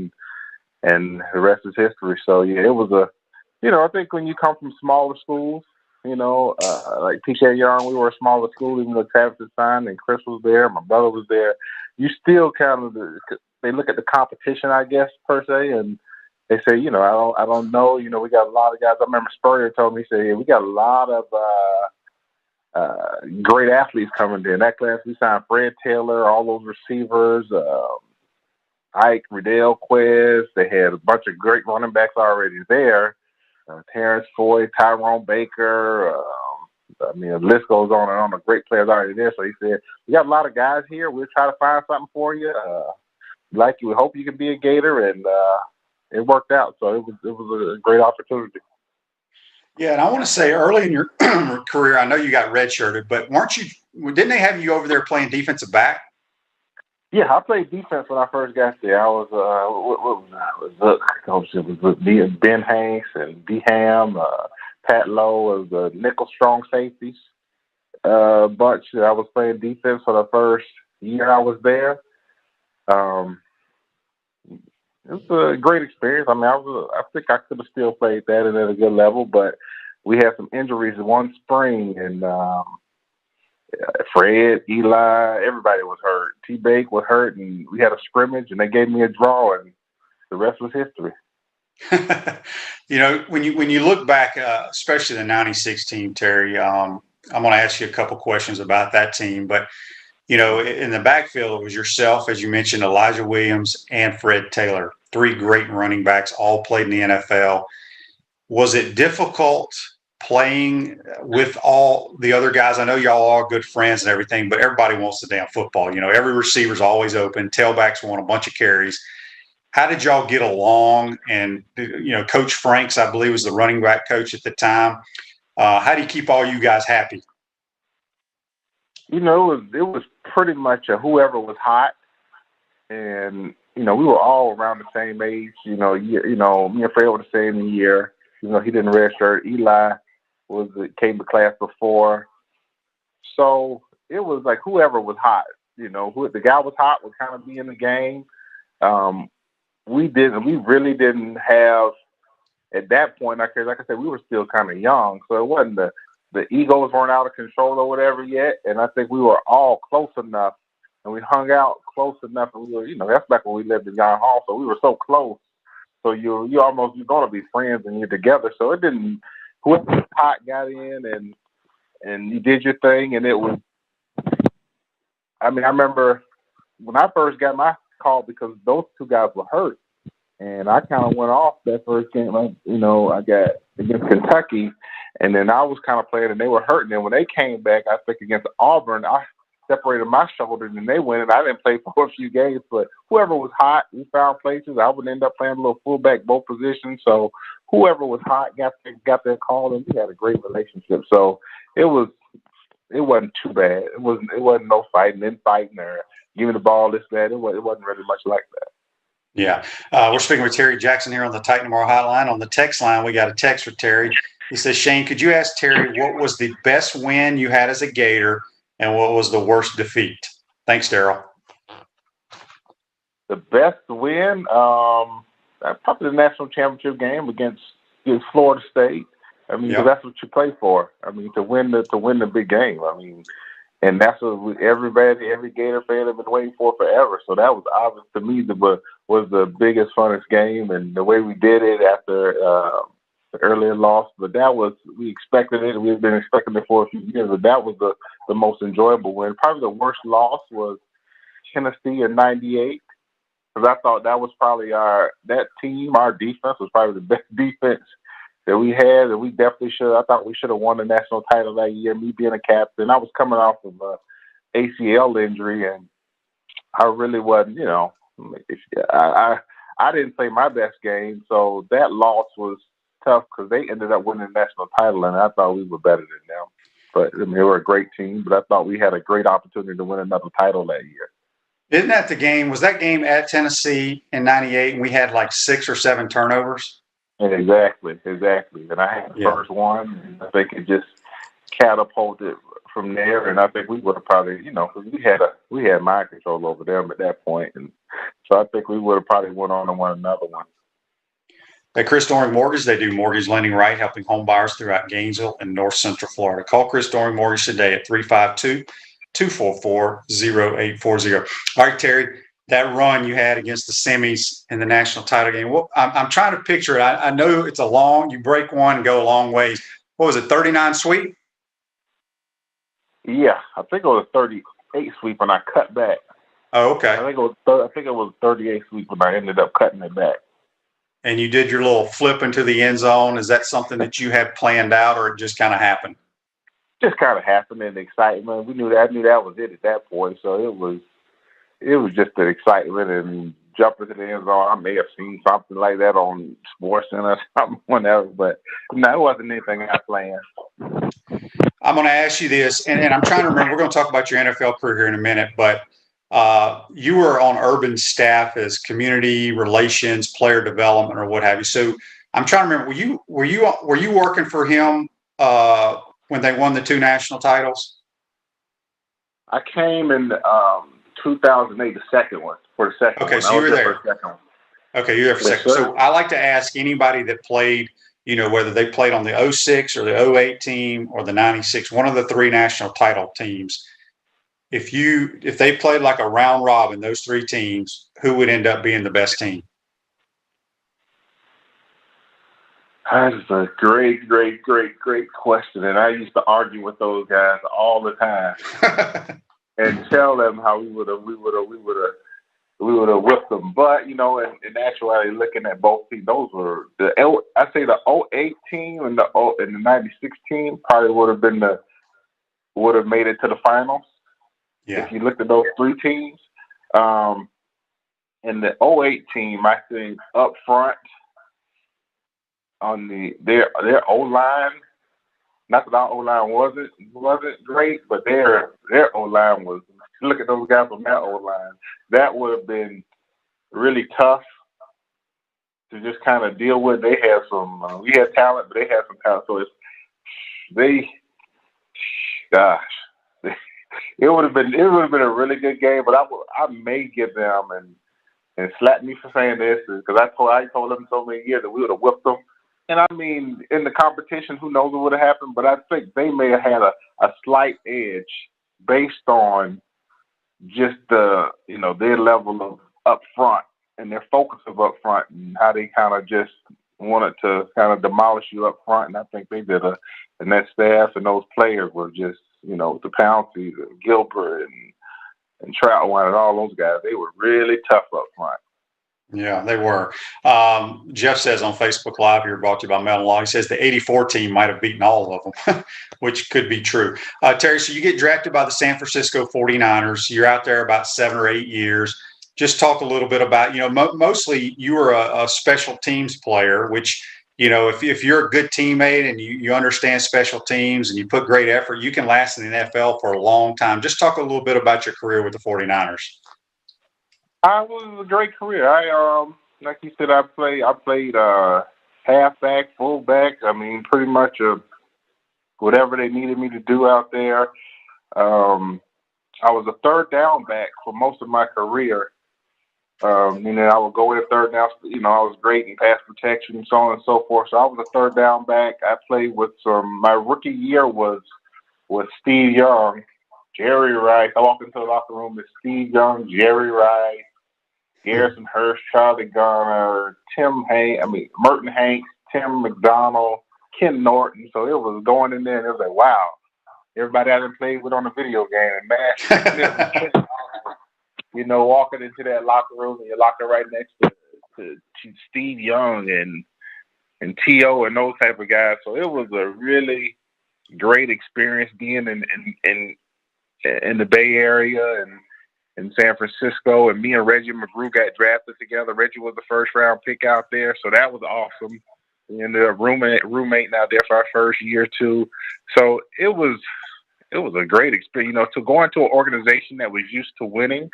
And the rest is history. So, yeah, it was I think when you come from smaller schools, like PK Young, we were a smaller school, even though Travis had signed and Chris was there, my brother was there. You still kind of, they look at the competition, I guess, per se, and they say, I don't know. We got a lot of guys. I remember Spurrier told me, he said, we got a lot of great athletes coming in. That class, we signed Fred Taylor, all those receivers, Ike, Riddell, Quez. They had a bunch of great running backs already there. Terrence Foy, Tyrone Baker. The list goes on and on. The great players already there. So he said, we got a lot of guys here. We'll try to find something for you. Like you, we hope you can be a Gator. And it worked out. So it was a great opportunity. Yeah, and I want to say early in your career, I know you got redshirted, but didn't they have you over there playing defensive back? Yeah, I played defense when I first got there. I was Ben Hanks and D. Ham, Pat Lowe as the nickel strong safeties bunch. I was playing defense for the first year I was there. It was a great experience. I mean, I think I could have still played that and at a good level, but we had some injuries one spring, and Fred, Eli, everybody was hurt. T-Bake was hurt, and we had a scrimmage, and they gave me a draw, and the rest was history. When you look back, especially the '96 team, Terry, I'm going to ask you a couple questions about that team. But in the backfield, it was yourself, as you mentioned, Elijah Williams and Fred Taylor, three great running backs, all played in the NFL. Was it difficult playing with all the other guys? I know y'all are good friends and everything, but everybody wants the damn football. Every receiver's always open. Tailbacks want a bunch of carries. How did y'all get along? And, Coach Franks, I believe, was the running back coach at the time. How do you keep all you guys happy? It was pretty much whoever was hot. And, we were all around the same age. Me and Fred were the same year. He didn't redshirt. Eli came to class before. So it was like whoever was hot, who the guy was hot would kind of be in the game. We really didn't have at that point, like I said, we were still kind of young. So it wasn't the egos weren't out of control or whatever yet. And I think we were all close enough and we hung out close enough. And we were, that's back when we lived in Young Hall. So we were so close. So you're going to be friends and you're together. So it didn't, whoever was hot got in and you did your thing. And it was, I remember when I first got my call because those two guys were hurt And I kind of went off that first game. I got against Kentucky, and then I was kind of playing, and they were hurting. And when they came back, I think against Auburn, I separated my shoulders, and they went. And I didn't play for a few games, but whoever was hot, we found places. I would end up playing a little fullback, both positions. So whoever was hot got their call, and we had a great relationship. So it wasn't too bad. It wasn't no fighting, infighting, or giving the ball this bad. It wasn't really much like that. Yeah. We're speaking with Terry Jackson here on the Titan Tomorrow Hotline. On the text line, we got a text for Terry. He says, Shane, could you ask Terry what was the best win you had as a Gator and what was the worst defeat? Thanks, Daryl. The best win, probably the national championship game against Florida State. I mean, 'cause that's what you play for. I mean, to win the big game. I mean, and that's what every Gator fan have been waiting for forever. So that was obvious to me was the biggest, funnest game, and the way we did it after the earlier loss. But we expected it. We've been expecting it for a few years, but that was the most enjoyable win. Probably the worst loss was Tennessee in '98, because I thought that was probably our defense was probably the best defense that we had, and we definitely I thought we should have won the national title that year, me being a captain. I was coming off of a ACL injury, and I really wasn't, I didn't play my best game, so that loss was tough because they ended up winning the national title, and I thought we were better than them. But, I mean, they were a great team, but I thought we had a great opportunity to win another title that year. Isn't that the game? Was that game at Tennessee in '98, and we had like 6 or 7 turnovers? Exactly. And I had the first one, and I think it just catapulted from there. And I think we would have probably, because we had mind control over them at that point, and so I think we would have probably went on and won another one. At Chris Doring Mortgage, they do mortgage lending right, helping home buyers throughout Gainesville and North Central Florida. Call Chris Doring Mortgage today at 352-244-0840. All right, Terry. That run you had against the semis in the national title game. Well, I'm trying to picture it. I know it's you break one and go a long ways. What was it, 39 sweep? Yeah, I think it was 38 sweep when I cut back. Oh, okay. I think it was 38 sweep when I ended up cutting it back. And you did your little flip into the end zone. Is that something that you had planned out, or it just kind of happened? Just kind of happened in the excitement. I knew that was it at that point. So it was just the excitement and jumping to the end zone. I may have seen something like that on SportsCenter or something, whatever, but no, it wasn't anything I planned. I'm going to ask you this, and I'm trying to remember. We're going to talk about your NFL career here in a minute, but you were on Urban's staff as community relations, player development, or what have you. So I'm trying to remember. Were you working for him when they won the 2 national titles? I came in 2008, the second one. Okay, so you were there. Okay, you're there for a second. So I like to ask anybody that played, whether they played on the 06 or the 08 team or the 96, one of the 3 national title teams. If they played like a round robin, those 3 teams, who would end up being the best team? That's a great question, and I used to argue with those guys all the time. And tell them how we would have whipped them. But in actuality, looking at both teams, those were the 08 team and the 96 team probably would have made it to the finals. Yeah. If you looked at those 3 teams, and the 08 team, I think up front on their O-line. Not that our O-line wasn't great, but their O-line was. Look at those guys on that O-line. That would have been really tough to just kind of deal with. They had we had talent, but they had some talent. So it would have been a really good game. But I may give them and slap me for saying this because I told them so many years that we would have whipped them. And I mean, in the competition, who knows what would have happened? But I think they may have had a slight edge based on just their level of up front and their focus of up front and how they kind of just wanted to kind of demolish you up front. And I think they did and that staff and those players were just, the Pouncey, the Gilbert and Troutwine and all those guys, they were really tough up front. Yeah, they were. Jeff says on Facebook Live here, brought to you by Melon Law, he says the 84 team might have beaten all of them, which could be true. Terry, so you get drafted by the San Francisco 49ers. You're out there about 7 or 8 years. Just talk a little bit about, mostly you were a special teams player, which, if you're a good teammate and you understand special teams and you put great effort, you can last in the NFL for a long time. Just talk a little bit about your career with the 49ers. It was a great career. Like you said, I played halfback, fullback. I mean, pretty much whatever they needed me to do out there. I was a third down back for most of my career. I would go in third down. I was great in pass protection and so on and so forth. So I was a third down back. I played with my rookie year was Steve Young, Jerry Rice. I walked into the locker room with Steve Young, Jerry Rice, Garrison Hurst, Charlie Garner, Merton Hanks, Tim McDonald, Ken Norton. So it was going in there and it was like, wow, everybody I done played with on the video game. And man, walking into that locker room and you're locked right next to Steve Young and T.O. and those type of guys. So it was a really great experience being in the Bay Area and in San Francisco, and me and Reggie McGrew got drafted together. Reggie was the first round pick out there, so that was awesome. And a roommate out there for our first year too. So it was a great experience, to go into an organization that was used to winning,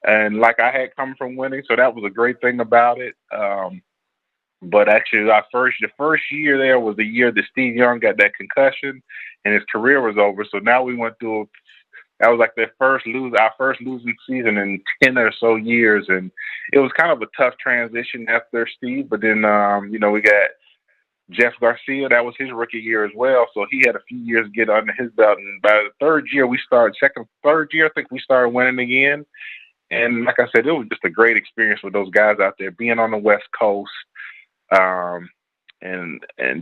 and like I had come from winning, so that was a great thing about it. But actually, the first year there was the year that Steve Young got that concussion, and his career was over. So now we went through. That was like our first losing season in 10 or so years. And it was kind of a tough transition after Steve. But then, we got Jeff Garcia. That was his rookie year as well. So he had a few years to get under his belt. And by the third year, third year, I think we started winning again. And like I said, it was just a great experience with those guys out there, being on the West Coast, and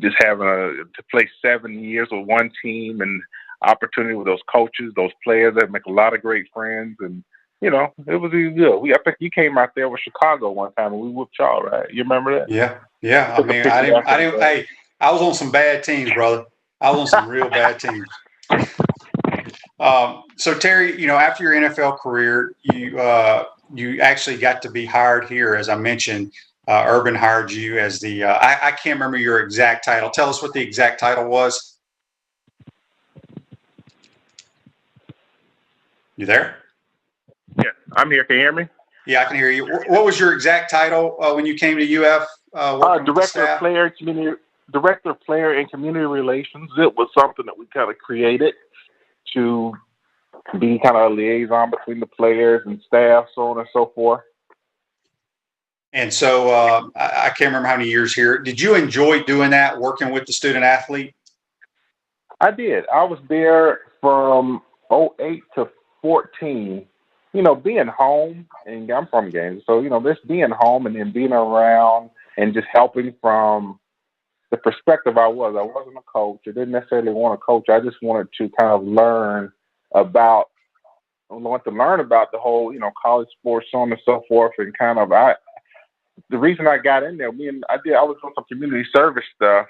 just having to play 7 years with one team and opportunity with those coaches, those players that make a lot of great friends. And, it was good. I think you came out there with Chicago one time and we whooped y'all, right? You remember that? Yeah. Yeah. I mean, hey, I was on some bad teams, brother. I was on some real bad teams. So Terry, after your NFL career, you actually got to be hired here. As I mentioned, Urban hired you as the, I can't remember your exact title. Tell us what the exact title was. You there? Yeah, I'm here. Can you hear me? Yeah, I can hear you. What was your exact title when you came to UF? Director of Player and Community Relations. It was something that we kind of created to be kind of a liaison between the players and staff, so on and so forth. And so I can't remember how many years here. Did you enjoy doing that, working with the student athlete? I did. I was there from 2008 to 2014, being home, and I'm from Gainesville, so, just being home and then being around and just helping from the perspective I wasn't a coach. I didn't necessarily want to coach. I just wanted to kind of learn about the whole, college sports, so on and so forth, and kind of, the reason I got in there, I was doing some community service stuff,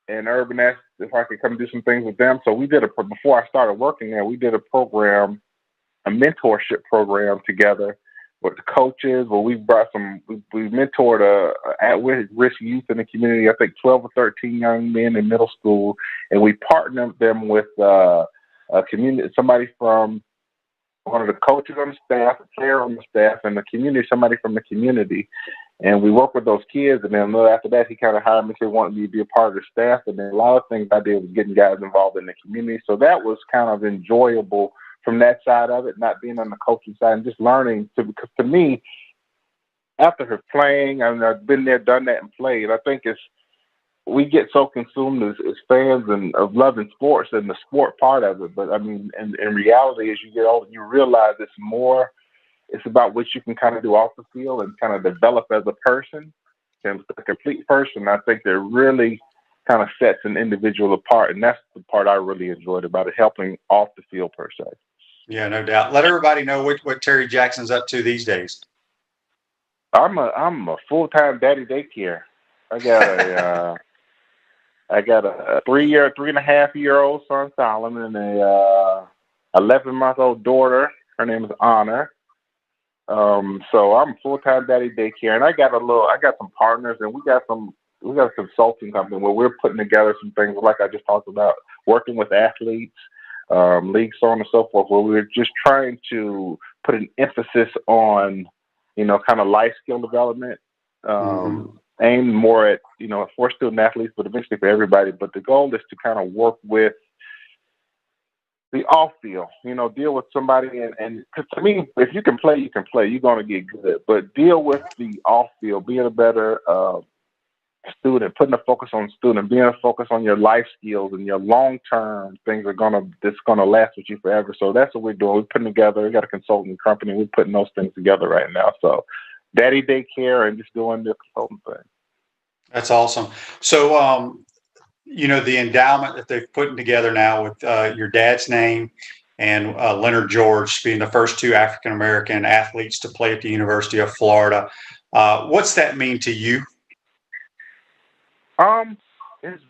and Urban asked if I could come do some things with them. So we did before I started working there, we did a mentorship program together with the coaches, where we mentored at-risk youth in the community, I think 12 or 13 young men in middle school, and we partnered them with a community, somebody from one of the coaches on the staff, a player on the staff, and the community, somebody from the community. And we worked with those kids, and then after that, he kind of hired me to want me to be a part of the staff. And then a lot of things I did was getting guys involved in the community. So that was kind of enjoyable from that side of it, not being on the coaching side and just learning because to me, after her playing, I mean, I've been there, done that, and played. I think we get so consumed as fans and of loving sports and the sport part of it. But I mean, in reality, as you get older, you realize it's about what you can kind of do off the field and kind of develop as a person. And a complete person, I think that really kind of sets an individual apart. And that's the part I really enjoyed about it, helping off the field per se. Yeah, no doubt. Let everybody know what Terry Jackson's up to these days. I'm a full-time daddy daycare. I got a 3.5-year-old son, Solomon, and a 11-month-old daughter. Her name is Honor. So I'm full-time daddy daycare, and I got some partners, and we got a consulting company where we're putting together some things like I just talked about, working with athletes, leagues, so on and so forth, where we're just trying to put an emphasis on, kind of life skill development, aimed more at, for student athletes, but eventually for everybody. But the goal is to kind of work with the off field, deal with somebody. And 'cause to me, if you can play, you can play. You're going to get good. But deal with the off field, being a better student, putting a focus on student, being a focus on your life skills and your long-term things that's going to last with you forever. So that's what we're doing. We're putting together, we got a consulting company. We're putting those things together right now. So daddy daycare and just doing the consulting thing. That's awesome. So, the endowment that they've put together now with your dad's name and Leonard George being the first two African-American athletes to play at the University of Florida. What's that mean to you? It's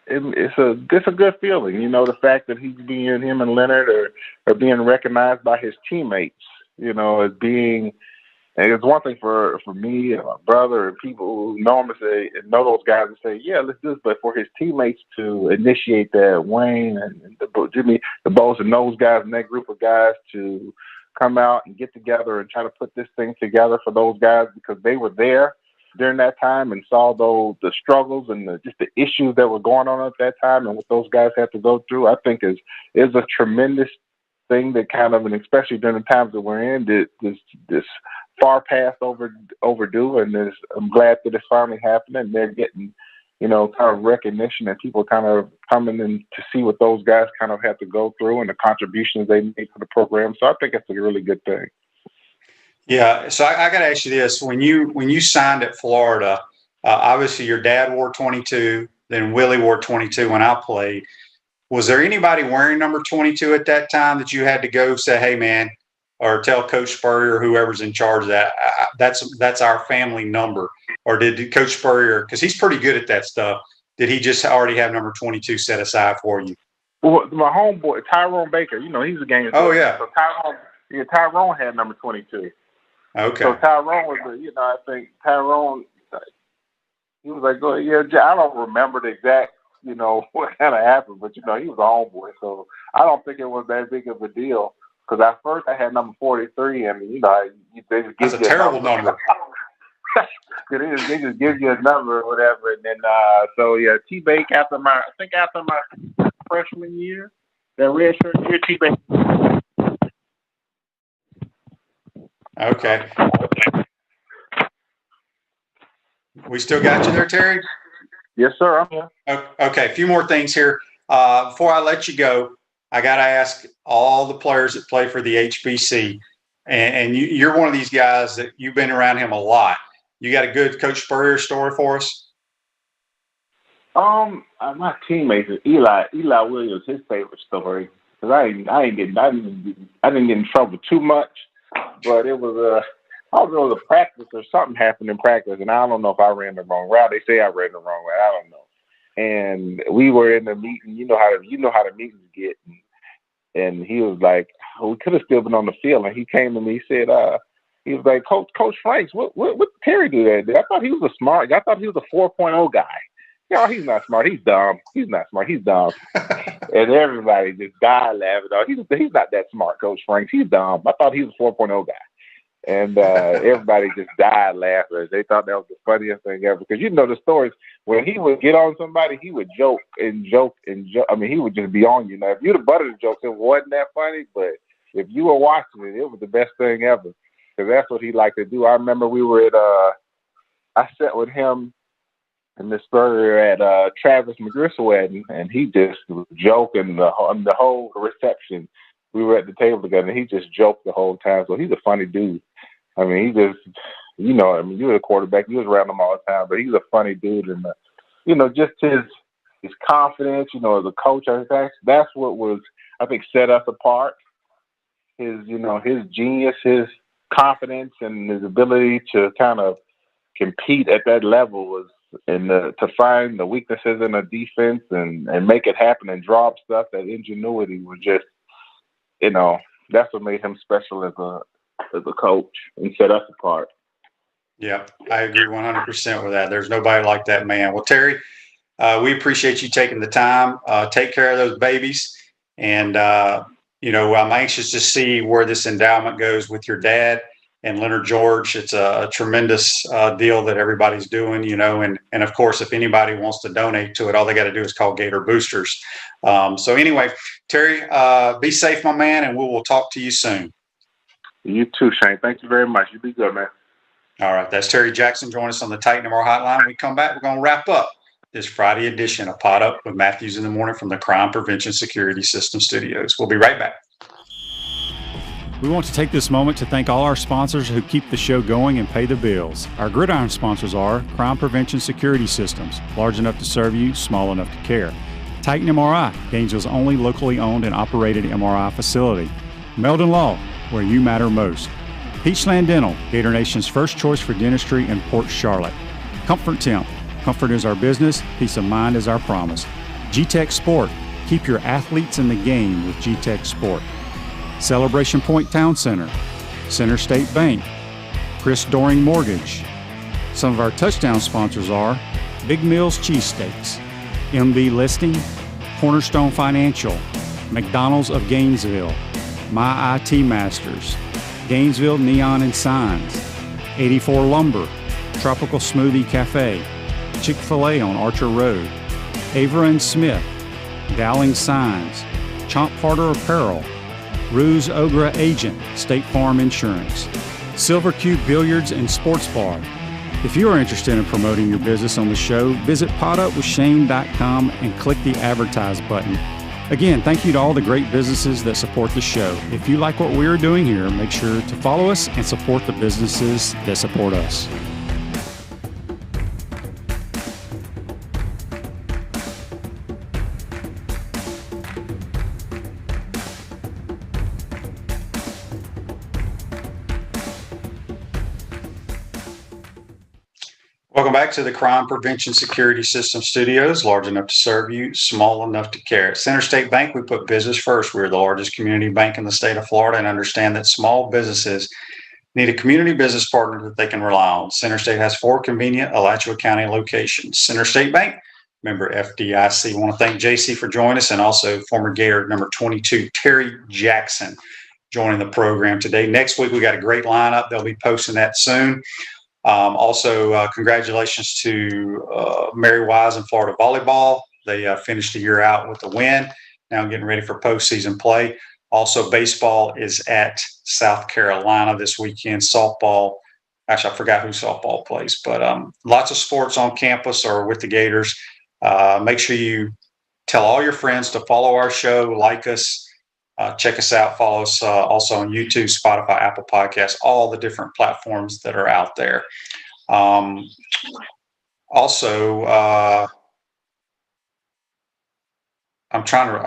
it's a good feeling, the fact that him and Leonard are being recognized by his teammates, as being, and it's one thing for me and my brother and people who know him to know those guys and say, yeah, let's do this, but for his teammates to initiate that, Wayne and Jimmy, the Bows and those guys and that group of guys to come out and get together and try to put this thing together for those guys because they were there during that time and saw the struggles and just the issues that were going on at that time and what those guys had to go through, I think is a tremendous thing that kind of, and especially during the times that we're in, this far past overdue, and I'm glad that it's finally happening. They're getting, kind of recognition and people kind of coming in to see what those guys kind of had to go through and the contributions they made to the program. So I think it's a really good thing. Yeah. So I got to ask you this: when you signed at Florida, obviously your dad wore 22, then Willie wore 22 when I played. Was there anybody wearing number 22 at that time that you had to go say, "Hey, man," or tell Coach Spurrier or whoever's in charge of that, that's our family number? Or did Coach Spurrier, because he's pretty good at that stuff, did he just already have number 22 set aside for you? Well, my homeboy Tyrone Baker, he's a game. Oh yeah. So Tyrone had number 22. Okay. So Tyrone was, I think Tyrone, he was like, oh, yeah, I don't remember the exact, what kind of happened, but, he was a homeboy. So I don't think it was that big of a deal. Because at first I had number 43, and, they just give That's a terrible number. They just give you a number or whatever. And then, T-Bake after my freshman year, that redshirt year, T-Bake. Okay. We still got you there, Terry? Yes, sir. I'm here. Okay. A few more things here. Before I let you go, I got to ask all the players that play for the HBC, and you're one of these guys that you've been around him a lot. You got a good Coach Spurrier story for us? My teammates, Eli Williams, his favorite story, because I didn't get in trouble too much. But it was I don't know, the practice or something happened in practice, and I don't know if I ran the wrong route. They say I ran the wrong route. I don't know. And we were in the meeting. You know how the meetings get. And he was like, we could have still been on the field. And he came to me. He said, he was like, Coach Franks, what did Terry do that? I thought he was a smart guy. I thought he was a 4.0 guy. He's not smart. He's dumb. He's not smart. He's dumb. And everybody just died laughing. He's not that smart, Coach Franks. He's dumb. I thought he was a 4.0 guy. And everybody just died laughing. They thought that was the funniest thing ever. Because the stories, when he would get on somebody, he would joke and joke and joke. I mean, he would just be on you. Now, if you'd have buttered the jokes, it wasn't that funny. But if you were watching it, it was the best thing ever. Because that's what he liked to do. I remember we were at, I sat with him and Miss Spurrier at Travis McGriff's wedding, and he just was joking the whole reception. We were at the table together, and he just joked the whole time. So he's a funny dude. I mean, he just, you were the quarterback. You was around him all the time, but he's a funny dude. And, just his confidence, as a coach, that's what was, I think, set us apart. His genius, his confidence and his ability to kind of compete at that level was, and to find the weaknesses in the defense and make it happen and draw up stuff, that ingenuity was just, that's what made him special as a coach and set us apart. Yeah, I agree 100% with that. There's nobody like that man. Well, Terry, we appreciate you taking the time. Take care of those babies. And, I'm anxious to see where this endowment goes with your dad and Leonard George. It's a tremendous deal that everybody's doing, and of course, if anybody wants to donate to it, all they got to do is call Gator Boosters. So anyway, Terry, be safe, my man, and we will talk to you soon. You too, Shane. Thank you very much. You be good, man. All right. That's Terry Jackson. Join us on the Titan MR hotline. When we come back, we're going to wrap up this Friday edition of Pot Up with Matthews in the Morning from the Crime Prevention Security System Studios. We'll be right back. We want to take this moment to thank all our sponsors who keep the show going and pay the bills. Our gridiron sponsors are Crime Prevention Security Systems, large enough to serve you, small enough to care. Titan MRI, Gainesville's only locally owned and operated MRI facility. Meldon Law, where you matter most. Peachland Dental, Gator Nation's first choice for dentistry in Port Charlotte. Comfort Temp, comfort is our business, peace of mind is our promise. G-Tech Sport, keep your athletes in the game with G-Tech Sport. Celebration Point Town Center, Center State Bank, Chris Doring Mortgage. Some of our touchdown sponsors are Big Mills Cheesesteaks, MB Listing, Cornerstone Financial, McDonald's of Gainesville, My IT Masters, Gainesville Neon and Signs, 84 Lumber, Tropical Smoothie Cafe, Chick-fil-A on Archer Road, Avra and Smith, Dowling Signs, Chomp Harder Apparel, Ruse Ogra Agent, State Farm Insurance, Silver Cube Billiards and Sports Bar. If you are interested in promoting your business on the show, visit potupwithshane.com and click the Advertise button. Again, thank you to all the great businesses that support the show. If you like what we are doing here, make sure to follow us and support the businesses that support us. Welcome back to the Crime Prevention Security System Studios, large enough to serve you, small enough to care. At Center State Bank, we put business first. We're the largest community bank in the state of Florida and understand that small businesses need a community business partner that they can rely on. Center State has 4 convenient Alachua County locations. Center State Bank, member FDIC. I want to thank JC for joining us, and also former Gator number 22, Terry Jackson, joining the program today. Next week, we got a great lineup. They'll be posting that soon. Also, congratulations to Mary Wise and Florida Volleyball. They finished the year out with a win. Now getting ready for postseason play. Also, baseball is at South Carolina this weekend. Softball, actually, I forgot who softball plays, but lots of sports on campus or with the Gators. Make sure you tell all your friends to follow our show, like us, check us out, follow us also on YouTube, Spotify, Apple Podcasts, all the different platforms that are out there. I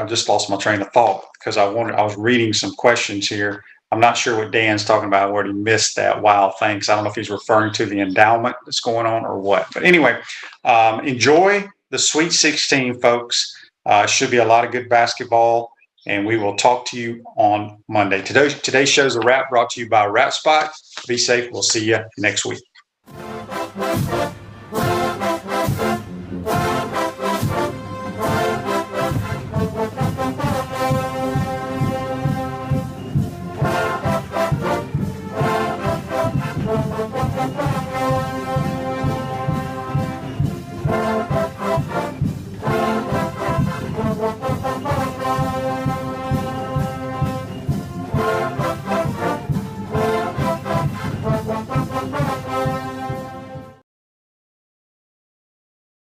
just lost my train of thought because I was reading some questions here. I'm not sure what Dan's talking about. I already missed that. Wow, thanks. I don't know if he's referring to the endowment that's going on or what. But anyway, enjoy the Sweet 16, folks. Should be a lot of good basketball. And we will talk to you on Monday. Today's show's a wrap, brought to you by Wrap Spot. Be safe. We'll see you next week.